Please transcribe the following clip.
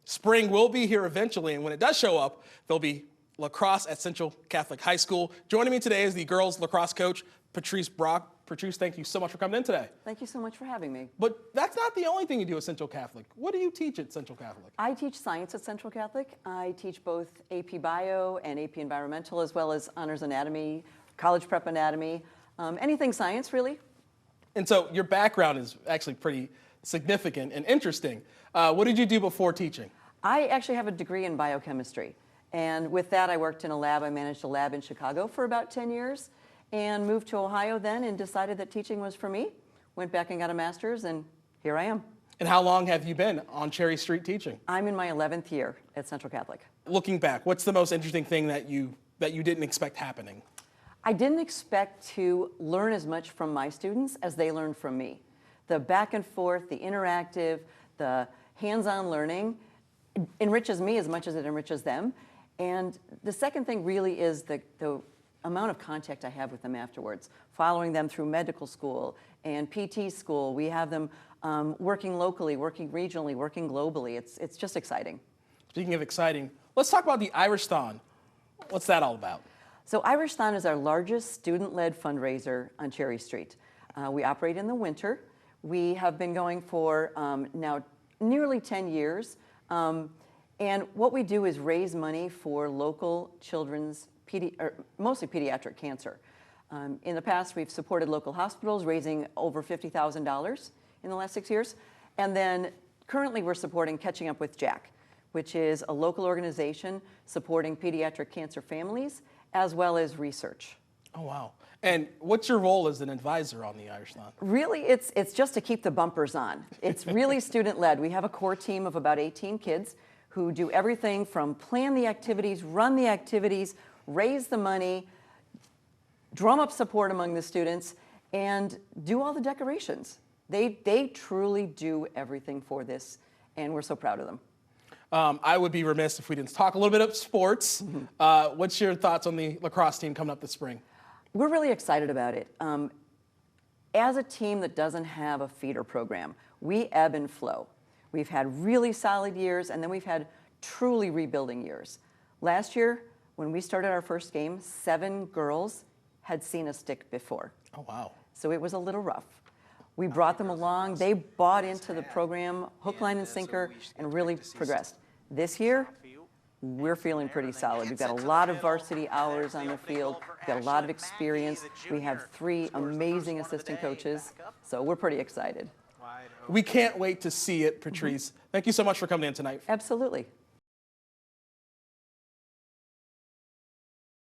Spring will be here eventually, and when it does show up, there'll be lacrosse at Central Catholic High School. Joining me today is the girls lacrosse coach, Patrice Brock. Patrice, thank you so much for coming in today. Thank you so much for having me. But that's not the only thing you do at Central Catholic. What do you teach at Central Catholic? I teach science at Central Catholic. I teach both AP Bio and AP Environmental, as well as Honors Anatomy, College Prep Anatomy, anything science, really. And so your background is actually pretty significant and interesting. What did you do before teaching? I actually have a degree in biochemistry. And with that, I worked in a lab. I managed a lab in Chicago for about 10 years and moved to Ohio then and decided that teaching was for me. Went back and got a master's, and here I am. And how long have you been on Cherry Street teaching? I'm in my 11th year at Central Catholic. Looking back, what's the most interesting thing that you didn't expect happening? I didn't expect to learn as much from my students as they learned from me. The back and forth, the interactive, the hands-on learning enriches me as much as it enriches them. And the second thing really is the amount of contact I have with them afterwards, following them through medical school and PT school. We have them working locally, working regionally, working globally. It's just exciting. Speaking of exciting, let's talk about the Irishthon. What's that all about? So Irishthon is our largest student-led fundraiser on Cherry Street. We operate in the winter. We have been going for now nearly 10 years. And what we do is raise money for local children's, mostly pediatric cancer. In the past, we've supported local hospitals, raising over $50,000 in the last 6 years. And then currently we're supporting Catching Up with Jack, which is a local organization supporting pediatric cancer families as well as research. Oh, wow. And what's your role as an advisor on the Irishthon? Really, it's just to keep the bumpers on. It's really student-led. We have a core team of about 18 kids who do everything from plan the activities, run the activities, raise the money, drum up support among the students, and do all the decorations. They truly do everything for this, and we're so proud of them. I would be remiss if we didn't talk a little bit of sports. What's your thoughts on the lacrosse team coming up this spring? We're really excited about it. As a team that doesn't have a feeder program, we ebb and flow. We've had really solid years, and then we've had truly rebuilding years. Last year, when we started our first game, 7 girls had seen a stick before. Oh, wow. So it was a little rough. We brought them along. They bought into the program, hook, line, and sinker, and really progressed. This year, we're feeling pretty solid. We've got a lot of varsity hours on the field. We've got a lot of experience. We have 3 amazing assistant coaches, so we're pretty excited. We can't wait to see it, Patrice. Thank you so much for coming in tonight. Absolutely.